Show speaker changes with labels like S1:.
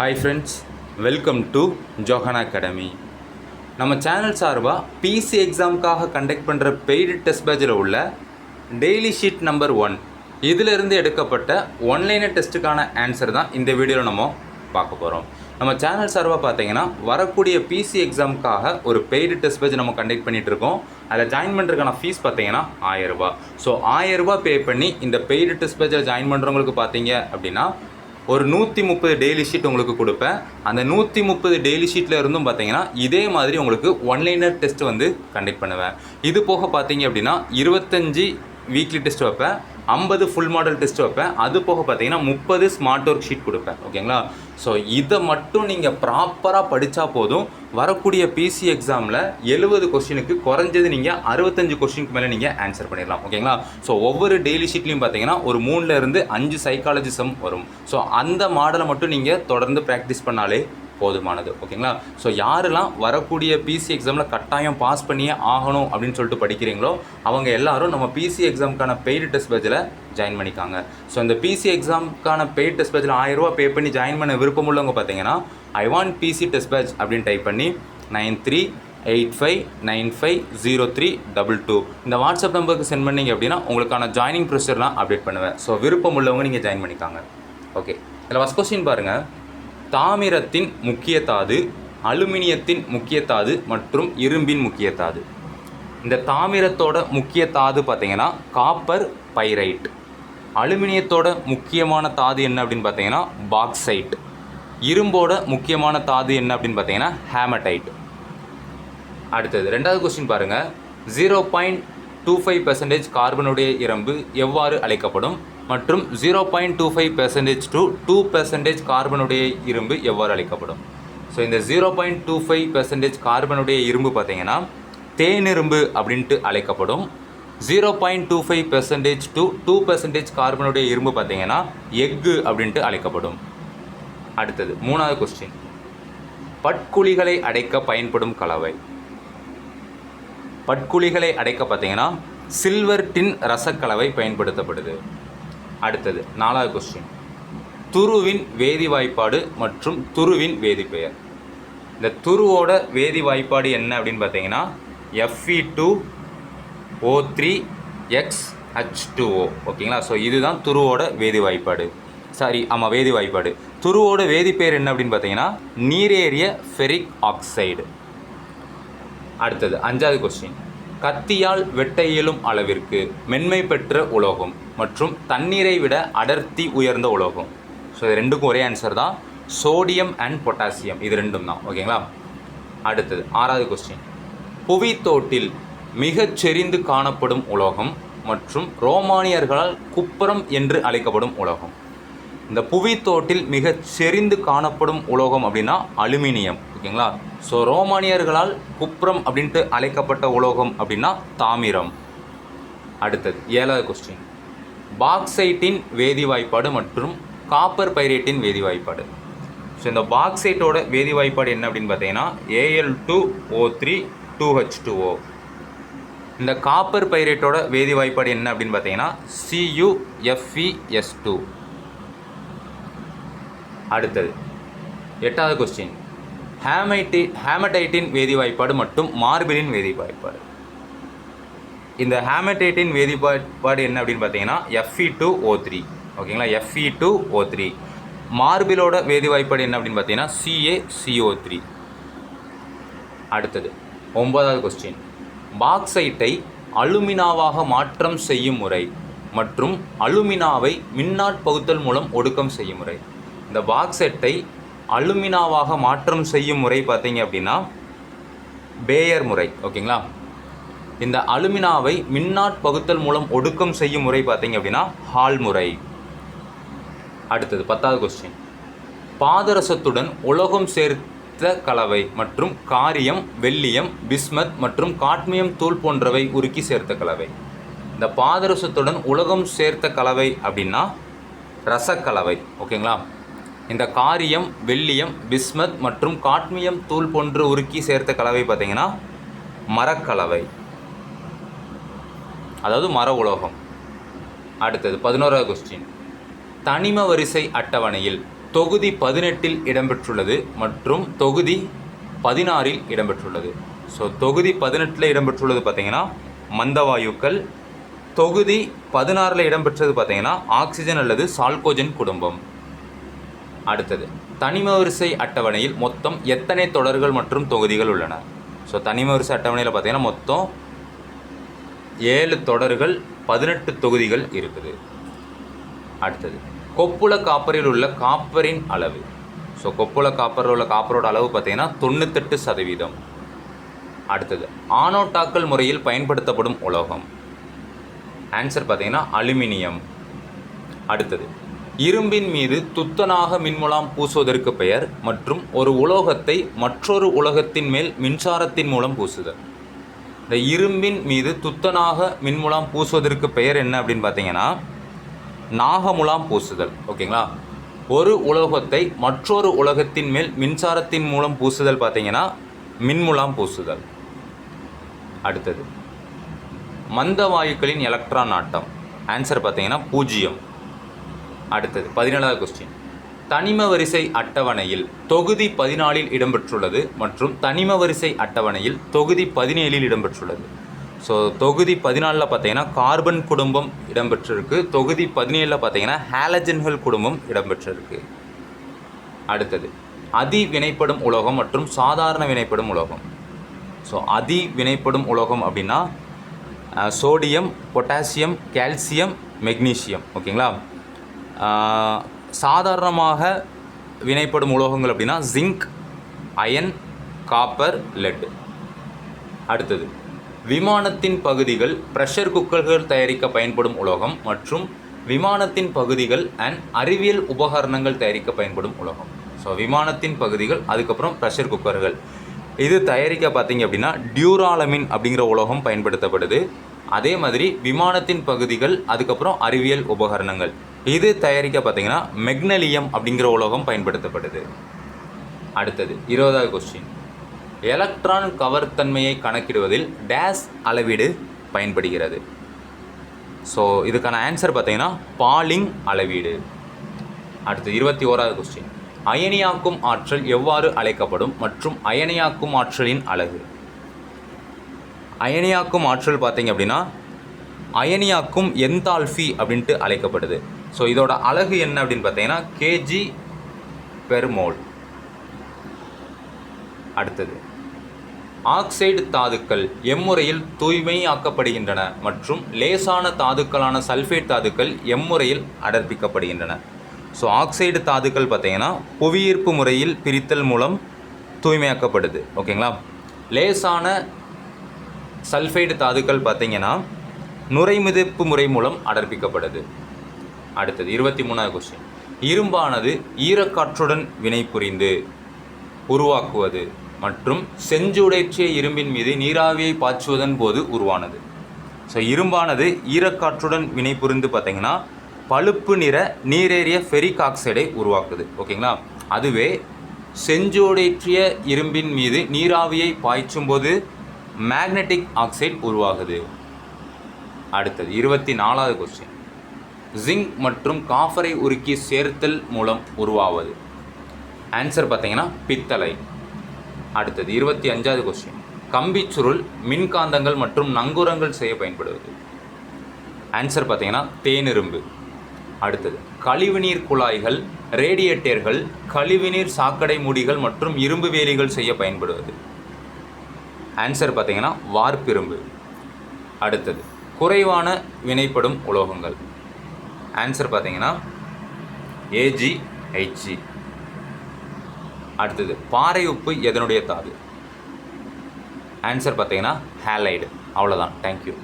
S1: Hi friends, welcome to Johana academy. நம்ம channel சார்பாக PC எக்ஸாமுக்காக கண்டக்ட் பண்ணுற பெய்டு டெஸ்ட் பேட்சில் உள்ள டெய்லி ஷீட் நம்பர் 1 இதிலிருந்து எடுக்கப்பட்ட ஒன்லைனர் டெஸ்ட்டுக்கான ஆன்சர் தான் இந்த வீடியோவில் நம்ம பார்க்க போகிறோம். நம்ம சேனல் சார்பாக பார்த்தீங்கன்னா வரக்கூடிய பிசி எக்ஸாமுக்காக ஒரு பெய்டு டெஸ்ட் பேட்ச் நம்ம கண்டக்ட் பண்ணிகிட்டு இருக்கோம். அதில் ஜாயின் பண்ணுறதுக்கான ஃபீஸ் பார்த்தீங்கன்னா 1000 ரூபா. ஸோ 1000 ரூபா பே பண்ணி இந்த பெய்டு டெஸ்ட் பேட்சில் ஜாயின் பண்ணுறவங்களுக்கு பார்த்தீங்க அப்படின்னா ஒரு 130 டெய்லி ஷீட் உங்களுக்கு கொடுப்பேன். அந்த 130 டெய்லி ஷீட்டில் இருந்தும் பார்த்தீங்கன்னா இதே மாதிரி உங்களுக்கு ஒன்லைனர் டெஸ்ட் வந்து கண்டக்ட் பண்ணுவேன். இது போக பார்த்தீங்க அப்படின்னா 25 வீக்லி டெஸ்ட் வைப்பேன், 50 ஃபுல் மாடல் டெஸ்ட் வைப்பேன். அது போக பார்த்தீங்கன்னா 30 ஸ்மார்ட் ஒர்க் ஷீட் கொடுப்பேன். ஓகேங்களா? ஸோ இதை மட்டும் நீங்கள் ப்ராப்பராக படித்தா போதும். வரக்கூடிய பிசி எக்ஸாமில் 70 கொஸ்டினுக்கு குறைஞ்சது நீங்கள் 65 கொஸ்டினுக்கு மேலே நீங்கள் ஆன்சர் பண்ணிடலாம். ஓகேங்களா? ஸோ ஒவ்வொரு டெய்லி ஷீட்லையும் பார்த்தீங்கன்னா ஒரு 3லேருந்து 5 சைக்காலஜி சம் வரும். ஸோ அந்த மாடலை மட்டும் நீங்கள் தொடர்ந்து ப்ராக்டிஸ் பண்ணாலே போதுமானது. ஓகேங்களா? ஸோ யாரெல்லாம் வரக்கூடிய பிசி எக்ஸாமில் கட்டாயம் பாஸ் பண்ணியே ஆகணும் அப்படின்னு சொல்லிட்டு படிக்கிறீங்களோ அவங்க எல்லாரும் நம்ம பிசி எக்ஸாமுக்கான பெய்டு டெஸ்ட் பேட்சில் ஜாயின் பண்ணிக்காங்க. ஸோ இந்த பிசி எக்ஸாமுக்கான பெய்டு டெஸ்ட் பேட்சில் 1000 ரூபா பே பண்ணி ஜாயின் பண்ண விருப்பம் உள்ளவங்க பார்த்தீங்கன்னா I want PC test batch அப்படின்னு டைப் பண்ணி 9385950322 இந்த வாட்ஸ்அப் நம்பருக்கு சென்ட் பண்ணிங்க அப்படின்னா உங்களுக்கான ஜாயினிங் ப்ரொசீஜர்லாம் அப்டேட் பண்ணுவேன். ஸோ விருப்பம் உள்ளவங்க நீங்கள் ஜாயின் பண்ணிக்காங்க. ஓகே, இதில் ஃபஸ்ட் கொஸ்டின் பாருங்கள். தாமிரத்தின் முக்கிய தாது, அலுமினியத்தின் முக்கிய தாது மற்றும் இரும்பின் முக்கிய தாது. இந்த தாமிரத்தோட முக்கிய தாது பார்த்தீங்கன்னா காப்பர் பைரைட். அலுமினியத்தோட முக்கியமான தாது என்ன அப்படின்னு பார்த்தீங்கன்னா பாக்சைட். இரும்போட முக்கியமான தாது என்ன அப்படின்னு பார்த்தீங்கன்னா ஹேமடைட். அடுத்தது ரெண்டாவது கொஸ்டின் பாருங்கள். 0.25% கார்பனுடைய இரும்பு எவ்வாறு அழைக்கப்படும் மற்றும் 0.25% to 2% கார்பனுடைய இரும்பு எவ்வாறு அழைக்கப்படும்? ஸோ இந்த 0.25% கார்பனுடைய இரும்பு பார்த்தீங்கன்னா தேனிரும்பு அப்படின்ட்டு அழைக்கப்படும். 0.25% to 2% கார்பனுடைய இரும்பு பார்த்தீங்கன்னா எஃகு அப்படின்ட்டு அழைக்கப்படும். அடுத்தது மூணாவது கொஸ்டின். பட்குழிகளை அடைக்க பயன்படும் கலவை. பட்குழிகளை அடைக்க பார்த்தீங்கன்னா சில்வர் டின் ரசக்கலவை பயன்படுத்தப்படுது. அடுத்தது நாலாவது கொஸ்டின். துருவின் வேதி வாய்ப்பாடு மற்றும் துருவின் வேதிப்பெயர். இந்த துருவோட வேதி வாய்ப்பாடு என்ன அப்படின்னு பார்த்தீங்கன்னா Fe2O3X H2O. ஓகேங்களா? ஸோ இதுதான் துருவோட வேதி வாய்ப்பாடு. வேதி வாய்ப்பாடு. துருவோட வேதிப்பெயர் என்ன அப்படின்னு பார்த்தீங்கன்னா நீரேறிய ஃபெரிக் ஆக்சைடு. அடுத்தது அஞ்சாவது கொஸ்டின். கத்தியால் வெட்ட இயலும் அளவிற்கு மென்மை பெற்ற உலோகம் மற்றும் தண்ணீரை விட அடர்த்தி உயர்ந்த உலோகம். ஸோ இது ரெண்டுக்கும் ஒரே ஆன்சர் தான், சோடியம் அண்ட் பொட்டாசியம். இது ரெண்டும் தான். ஓகேங்களா? அடுத்தது ஆறாவது கொஸ்டின். புவித்தோட்டில் மிகச் செறிந்து காணப்படும் உலோகம் மற்றும் ரோமானியர்களால் குப்புரம் என்று அழைக்கப்படும் உலோகம். இந்த புவித்தோட்டில் மிகச் செறிந்து காணப்படும் உலோகம் அப்படின்னா அலுமினியம். ஓகேங்களா? ஸோ ரோமானியர்களால் குப்ரம் அப்படின்ட்டு அழைக்கப்பட்ட உலோகம் அப்படின்னா தாமிரம். அடுத்தது ஏழாவது கொஸ்டின். பாக்சைட்டின் வேதி வாய்ப்பாடு மற்றும் காப்பர் பைரேட்டின் வேதி வாய்ப்பாடு. ஸோ இந்த பாக்சைட்டோட வேதி வாய்ப்பாடு என்ன அப்படின்னு பார்த்தீங்கன்னா Al2O3 2H2O. இந்த காப்பர் பைரேட்டோட வேதி வாய்ப்பாடு என்ன அப்படின்னு பார்த்தீங்கன்னா CuFeS2. அடுத்தது எட்டாவது கொஸ்டின். ஹேமடைட்டின் வேதி வாய்ப்பாடு மற்றும் மார்பிலின் வேதி வாய்ப்பாடு. இந்த ஹேமடைட்டின் வேதி வாய்ப்பாடு என்ன அப்படின்னு பார்த்தீங்கன்னா Fe2O3. ஓகேங்களா? Fe2O3. மார்பிலோட வேதி வாய்ப்பாடு என்ன அப்படின்னு பார்த்தீங்கன்னா CaCO3. அடுத்தது ஒன்பதாவது கொஸ்டின். பாக்சைட்டை அலுமினாவாக மாற்றம் செய்யும் முறை மற்றும் அலுமினாவை மின்னாற்பகுத்தல் மூலம் ஒடுக்கம் செய்யும் முறை. இந்த பாக்சைட்டை அலுமினாவாக மாற்றம் செய்யும் முறை பார்த்தீங்க அப்படின்னா பேயர் முறை. ஓகேங்களா? இந்த அலுமினாவை மின்னாற்பகுத்தல் மூலம் ஒடுக்கம் செய்யும் முறை பார்த்தீங்க அப்படின்னா ஹால் முறை. அடுத்தது 10வது கொஸ்டின். பாதரசத்துடன் உலோகம் சேர்த்த கலவை மற்றும் காரியம், வெள்ளியம், பிஸ்மத் மற்றும் காட்மியம் தூள் போன்றவை உருக்கி சேர்த்த கலவை. இந்த பாதரசத்துடன் உலோகம் சேர்த்த கலவை அப்படின்னா ரசக்கலவை. ஓகேங்களா? இந்த காரியம், வெள்ளியம், பிஸ்மத் மற்றும் காட்மியம் தூள் போன்று உருக்கி சேர்த்த கலவை பார்த்தீங்கன்னா மரக்கலவை, அதாவது மர உலோகம். அடுத்தது 11வது கொஸ்டின். தனிம வரிசை அட்டவணையில் தொகுதி 18 இடம்பெற்றுள்ளது மற்றும் தொகுதி 16 இடம்பெற்றுள்ளது. ஸோ தொகுதி 18 இடம்பெற்றுள்ளது பார்த்தீங்கன்னா மந்தவாயுக்கள், தொகுதி 16 இடம்பெற்றது பார்த்தீங்கன்னா ஆக்சிஜன் அல்லது சால்கோஜன் குடும்பம். அடுத்தது தனிம வரிசை அட்டவணையில் மொத்தம் எத்தனை தொடர்கள் மற்றும் தொகுதிகள் உள்ளன? ஸோ தனிம வரிசை அட்டவணையில் பார்த்தீங்கன்னா மொத்தம் 7 தொடர்கள் 18 தொகுதிகள் இருக்குது. அடுத்தது கொப்புள காப்பரில் உள்ள காப்பரின் அளவு. ஸோ கொப்புள காப்பரில் உள்ள காப்பரோட அளவு பார்த்தீங்கன்னா 98%. அடுத்தது ஆனோட்டாக்கல் முறையில் பயன்படுத்தப்படும் உலோகம். ஆன்சர் பார்த்தீங்கன்னா அலுமினியம். அடுத்தது இரும்பின் மீது துத்தநாக மின்முலாம் பூசுவதற்கு பெயர் மற்றும் ஒரு உலோகத்தை மற்றொரு உலோகத்தின் மேல் மின்சாரத்தின் மூலம் பூசுதல். இந்த இரும்பின் மீது துத்தநாக மின்முலாம் பூசுவதற்கு பெயர் என்ன அப்படின்னு பார்த்தீங்கன்னா நாகமுலாம் பூசுதல். ஓகேங்களா? ஒரு உலோகத்தை மற்றொரு உலோகத்தின் மேல் மின்சாரத்தின் மூலம் பூசுதல் பார்த்தீங்கன்னா மின்முலாம் பூசுதல். அடுத்தது மந்த வாயுக்களின் எலக்ட்ரான் ஆட்டம். ஆன்சர் பார்த்தீங்கன்னா 0. அடுத்தது 17வது கொஸ்டின். தனிம வரிசை அட்டவணையில் தொகுதி 14 இடம்பெற்றுள்ளது மற்றும் தனிம வரிசை அட்டவணையில் தொகுதி 17 இடம்பெற்றுள்ளது. ஸோ தொகுதி 14 பார்த்தீங்கன்னா கார்பன் குடும்பம் இடம்பெற்றிருக்கு, தொகுதி 17 பார்த்தீங்கன்னா ஹாலஜன்கள் குடும்பம் இடம்பெற்றிருக்கு. அடுத்தது அதி வினைப்படும் உலோகம் மற்றும் சாதாரண வினைப்படும் உலோகம். ஸோ அதி வினைப்படும் உலோகம் அப்படின்னா சோடியம், பொட்டாசியம், கால்சியம், மெக்னீசியம். ஓகேங்களா? சாதாரணமாக வினைப்படும் உலோகங்கள் அப்படின்னா ஜிங்க், அயன், காப்பர், லெட். அடுத்தது விமானத்தின் பகுதிகள் ப்ரெஷர் குக்கர்கள் தயாரிக்க பயன்படும் உலோகம் மற்றும் விமானத்தின் பகுதிகள் அண்ட் அறிவியல் உபகரணங்கள் தயாரிக்க பயன்படும் உலோகம். ஸோ விமானத்தின் பகுதிகள், அதுக்கப்புறம் ப்ரெஷர் குக்கர்கள், இது தயாரிக்க பார்த்தீங்க அப்படின்னா டியூராலமின் அப்படிங்கிற உலோகம் பயன்படுத்தப்படுது. அதே மாதிரி விமானத்தின் பகுதிகள், அதுக்கப்புறம் அறிவியல் உபகரணங்கள், இது தயாரிக்க பார்த்தீங்கன்னா மெக்னீசியம் அப்படிங்கிற உலோகம் பயன்படுத்தப்படுது. அடுத்தது 20வது கொஸ்டின். எலக்ட்ரான் கவர்த்தன்மையை கணக்கிடுவதில் டேஸ் அளவீடு பயன்படுகிறது. ஸோ இதுக்கான ஆன்சர் பார்த்தீங்கன்னா பாலிங் அளவீடு. அடுத்து 21வது கொஸ்டின். அயனியாக்கும் ஆற்றல் எவ்வாறு அழைக்கப்படும் மற்றும் அயனியாக்கும் ஆற்றலின் அலகு. அயனியாக்கும் ஆற்றல் பார்த்தீங்க அப்படின்னா அயனியாக்கும் என்தால்பி அப்படின்ட்டு அழைக்கப்படுது. ஸோ இதோட அலகு என்ன அப்படின்னு பார்த்தீங்கன்னா kg/mol. அடுத்தது ஆக்சைடு தாதுக்கள் எம்முறையில் தூய்மையாக்கப்படுகின்றன மற்றும் லேசான தாதுக்களான சல்ஃபேட் தாதுக்கள் எம்முறையில் அடர்ப்பிக்கப்படுகின்றன. ஸோ ஆக்சைடு தாதுக்கள் பார்த்தீங்கன்னா புவியீர்ப்பு முறையில் பிரித்தல் மூலம் தூய்மையாக்கப்படுது. ஓகேங்களா? லேசான சல்ஃபைடு தாதுக்கள் பார்த்தீங்கன்னா நுரைமிதப்பு முறை மூலம் அடர்ப்பிக்கப்படுது. அடுத்தது 23வது கொஸ்டின். இரும்பானது ஈரக்காற்றுடன் வினைபுரிந்து உருவாக்குவது மற்றும் செஞ்சுடைற்றிய இரும்பின் மீது நீராவியை பாய்ச்சுவதன் போது உருவானது. ஸோ இரும்பானது ஈரக்காற்றுடன் வினைபுரிந்து பார்த்தீங்கன்னா பழுப்பு நிற நீரேறிய ஃபெரிக் ஆக்சைடை உருவாக்குது. ஓகேங்களா? அதுவே செஞ்சோடேற்றிய இரும்பின் மீது நீராவியை பாய்ச்சும் போது மேக்னெட்டிக் ஆக்சைடு உருவாகுது. அடுத்தது 24வது கொஸ்டின். ஜிங்க் மற்றும் காப்பரை உருக்கி சேர்த்தல் மூலம் உருவாவது. ஆன்சர் பார்த்தீங்கன்னா பித்தளை. அடுத்தது 25வது கொஸ்டின். கம்பிச்சுருள் மின்காந்தங்கள் மற்றும் நங்கூரங்கள் செய்ய பயன்படுவது. ஆன்சர் பார்த்தீங்கன்னா தேனிரும்பு. அடுத்தது கழிவுநீர் குழாய்கள், ரேடியேட்டர்கள், கழிவுநீர் சாக்கடை மூடிகள் மற்றும் இரும்பு வேலிகள் செய்ய பயன்படுவது. ஆன்சர் பார்த்தீங்கன்னா வார்ப்பிரும்பு. அடுத்தது குறைவான வினைப்படும் உலோகங்கள். ஆன்சர் பார்த்தீங்கன்னா AgHg. அடுத்தது பாறை உப்பு எதனுடைய தாது. ஆன்சர் பார்த்தீங்கன்னா ஹேலைடு. அவ்வளோதான். தேங்க்யூ.